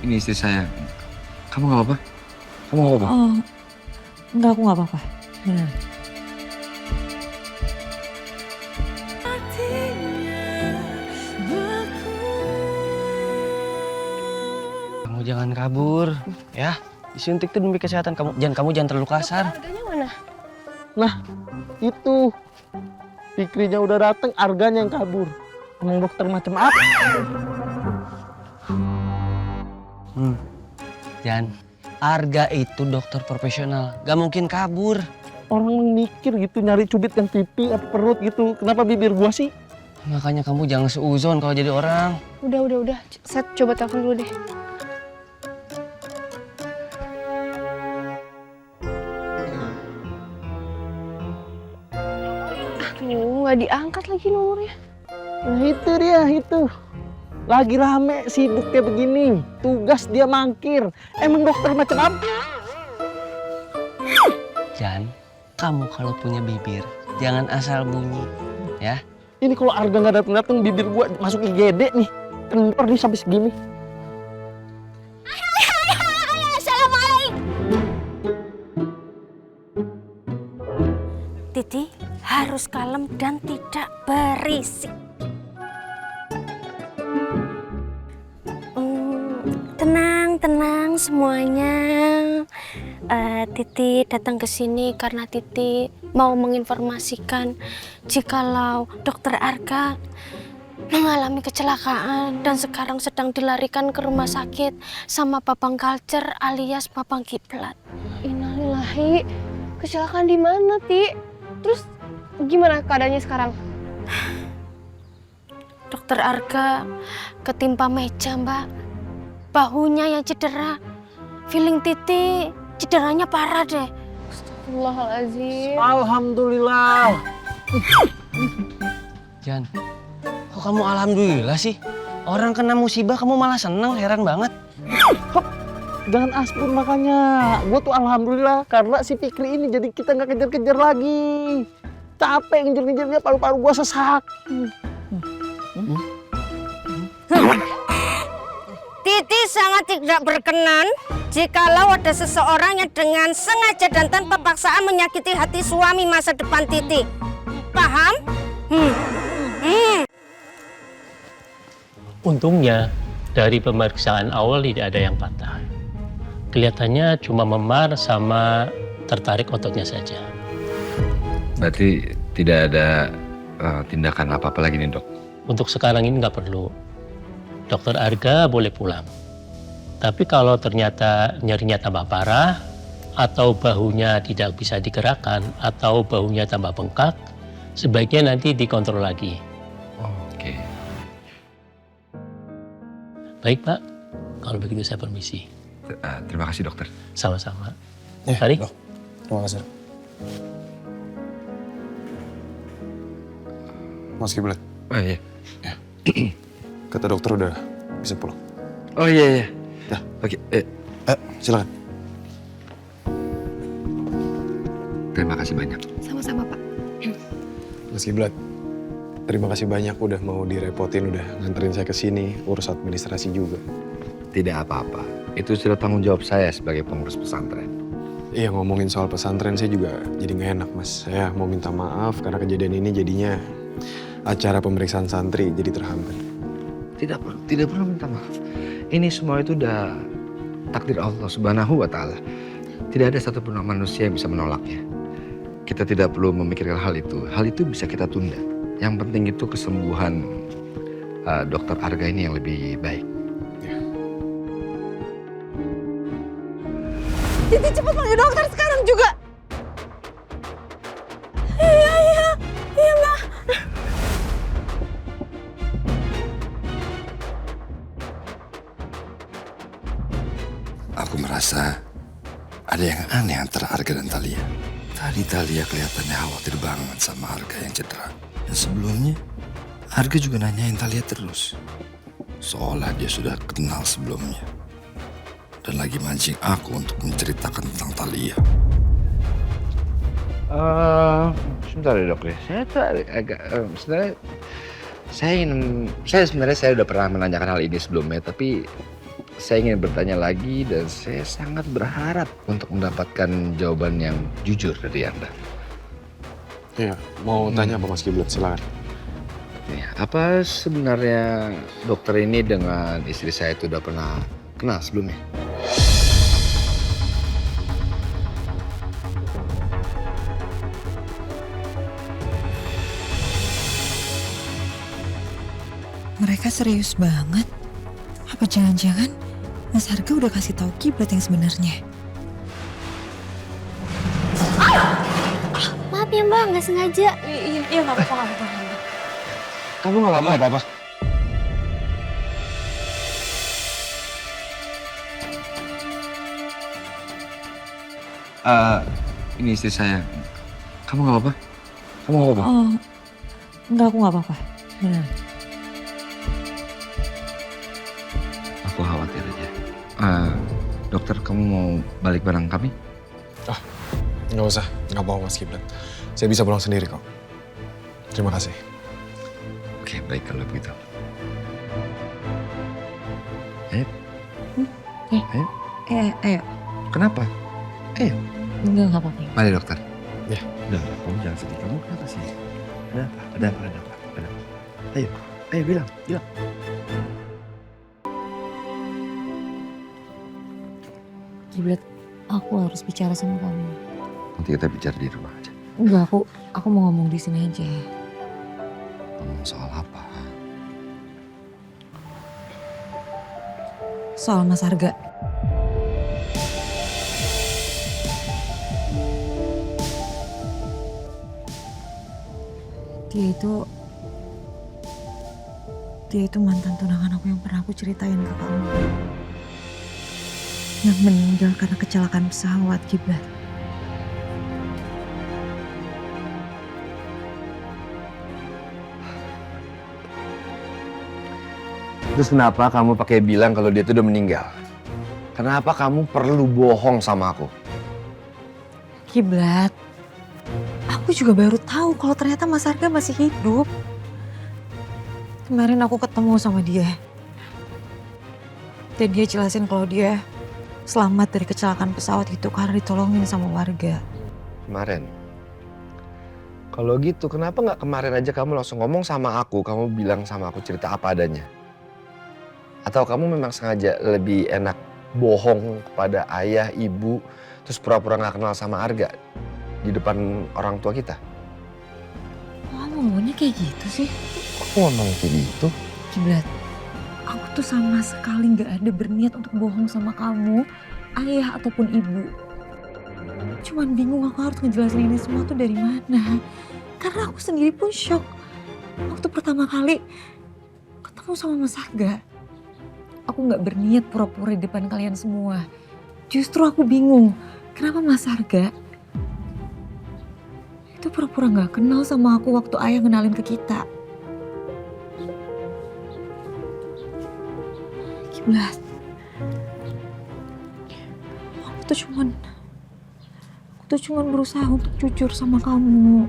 Ini istri saya. Kamu nggak apa-apa? Kamu nggak apa-apa? Oh, enggak, aku nggak apa-apa. Benar. Kamu jangan kabur, ya. Disuntik tuh demi kesehatan kamu. Kamu jangan terlalu kasar. Harganya mana? Nah, itu. Fikrinya udah dateng, Arganya yang kabur. Emang dokter macam apa? Jan, Arga itu dokter profesional, gak mungkin kabur. Orang mikir gitu, nyari cubit yang pipi atau perut gitu. Kenapa bibir gua sih? Makanya kamu jangan seuzon kalau jadi orang. Udah. Saya coba telepon dulu deh. Aduh, nggak diangkat lagi nomornya. Nah itu dia, itu. Lagi rame, sibuk kayak begini. Tugas dia mangkir. Emang dokter macam apa? Jan, kamu kalau punya bibir, jangan asal bunyi, ya. Ini kalau Arga nggak datang, bibir gua masuk IGD nih. Kentor nih sampai segini. Titi harus kalem dan tidak berisik. Tenang semuanya. Titi datang ke sini karena Titi mau menginformasikan jikalau Dokter Arga mengalami kecelakaan dan sekarang sedang dilarikan ke rumah sakit sama Babang Kalcer alias Babang Kiblat. Innalillahi, kecelakaan di mana, Ti? Terus gimana keadaannya sekarang? Dokter Arga ketimpa meja, Mbak. Bahunya yang cedera. Feeling Titi cederanya parah deh. Astagfirullahaladzim. Alhamdulillah. Jan, kok kamu alhamdulillah sih? Orang kena musibah kamu malah seneng, heran banget. Jangan aspun makanya. Gua tuh alhamdulillah karena si Fikri ini jadi kita nggak kejar-kejar lagi. Capek ngejar-ngejarnya, paru-paru gua sesak. Titi sangat tidak berkenan jikalau ada seseorang yang dengan sengaja dan tanpa paksaan menyakiti hati suami masa depan Titi. Paham? Untungnya dari pemeriksaan awal tidak ada yang patah. Kelihatannya cuma memar sama tertarik ototnya saja. Berarti tidak ada tindakan apa-apa lagi nih, Dok? Untuk sekarang ini nggak perlu. Dokter Arga boleh pulang. Tapi kalau ternyata nyerinya tambah parah, atau bahunya tidak bisa digerakkan, atau bahunya tambah bengkak, sebaiknya nanti dikontrol lagi. Oke. Baik Pak, kalau begitu saya permisi. Terima kasih, Dokter. Sama-sama. Ya, Mari. Dok. Terima kasih. Mas Kiblat, Oh iya. kata dokter udah bisa pulang. Oh iya. Ya. Oke. Silakan. Terima kasih banyak. Sama-sama, Pak. Mas Kiblat, terima kasih banyak udah mau direpotin, udah nganterin saya ke sini, urus administrasi juga. Tidak apa-apa. Itu sudah tanggung jawab saya sebagai pengurus pesantren. Iya, ngomongin soal pesantren saya juga jadi nggak enak, Mas. Saya mau minta maaf karena kejadian ini jadinya acara pemeriksaan santri jadi terhambat. Tidak perlu minta maaf. Ini semua itu udah takdir Allah Subhanahu wa Ta'ala. Tidak ada satupun manusia yang bisa menolaknya. Kita tidak perlu memikirkan hal itu. Hal itu bisa kita tunda. Yang penting itu kesembuhan Dokter Arga ini yang lebih baik. Titi cepat panggil dokter sekarang juga. Iya Mbak. Aku merasa ada yang aneh antara Arga dan Thalia. Tadi Thalia kelihatannya khawatir banget sama Arga yang cedera. Dan sebelumnya, Arga juga nanyain Thalia terus. Seolah dia sudah kenal sebelumnya. Dan lagi mancing aku untuk menceritakan tentang Thalia. Sebentar ya, Dok. Saya tuh agak sebenarnya Saya sebenarnya udah pernah menanyakan hal ini sebelumnya, tapi saya ingin bertanya lagi dan saya sangat berharap untuk mendapatkan jawaban yang jujur dari Anda. Iya, mau tanya apa Mas Kiblat? Silakan. Ya, apa sebenarnya dokter ini dengan istri saya itu udah pernah kenal sebelumnya? Mereka serius banget. Apa jangan-jangan Mas Harga udah kasih tahu Kiblat yang sebenarnya? Maaf ya Mbak, nggak sengaja. Iya nggak apa-apa, nggak apa-apa. Kamu nggak apa-apa? Ini istri saya. Kamu nggak apa-apa? Kamu nggak apa-apa? Oh, enggak, aku nggak apa-apa. Benar. Aku khawatir aja. Dokter, kamu mau balik bareng kami? Nggak usah, nggak apa-apa Mas Kiblat. Saya bisa pulang sendiri kok. Terima kasih. Oke, baik kalau begitu. Ayo. Ayo. Kenapa? Ayo. Enggak apa-apa. Mari dokter. Ya. Udah, kamu jangan sedih. Kamu kenapa sih? Ada apa? Ada apa? Ayo bilang. Kiblat, aku harus bicara sama kamu. Nanti kita bicara di rumah aja. Enggak, aku mau ngomong di sini aja. Ngomong soal apa? Soal Mas Harga. Dia itu mantan tunangan aku yang pernah aku ceritain ke kamu. Yang meninggal karena kecelakaan pesawat, Kiblat. Terus kenapa kamu pakai bilang kalau dia itu udah meninggal? Kenapa kamu perlu bohong sama aku? Kiblat, aku juga baru tahu kalau ternyata Mas Harga masih hidup. Kemarin aku ketemu sama dia. Dan dia jelasin kalau dia selamat dari kecelakaan pesawat itu karena ditolongin sama warga. Kemarin? Kalau gitu kenapa nggak kemarin aja kamu langsung ngomong sama aku, kamu bilang sama aku cerita apa adanya? Atau kamu memang sengaja lebih enak bohong kepada ayah, ibu, terus pura-pura nggak kenal sama Arga di depan orang tua kita? Oh, ngomongnya kayak gitu sih? Kok ngomong kayak gitu? Kiblat, aku tuh sama sekali nggak ada berniat untuk bohong sama kamu, ayah ataupun ibu. Cuman bingung aku harus ngejelasin ini semua tuh dari mana. Karena aku sendiri pun shock waktu pertama kali ketemu sama Mas Harga. Aku nggak berniat pura-pura di depan kalian semua. Justru aku bingung, kenapa Mas Harga itu pura-pura nggak kenal sama aku waktu ayah kenalin ke kita. Kiblat, aku tuh cuman berusaha untuk jujur sama kamu.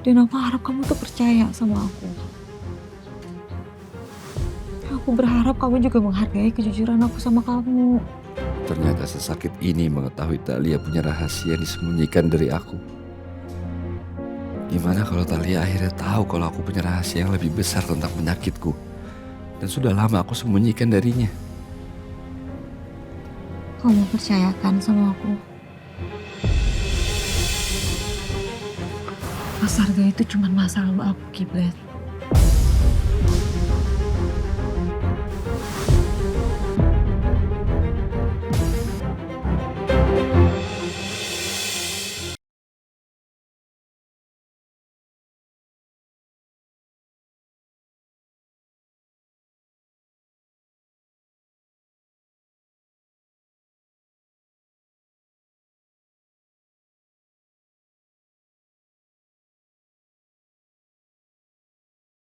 Dan aku harap kamu tuh percaya sama aku. Aku berharap kamu juga menghargai kejujuran aku sama kamu. Ternyata sesakit ini mengetahui Talia punya rahasia yang disembunyikan dari aku. Gimana kalau Talia akhirnya tahu kalau aku punya rahasia yang lebih besar tentang penyakitku. Dan sudah lama aku sembunyikan darinya. Kamu percayakan sama aku. Mas Harga itu cuma masa lalu aku, Kiblat.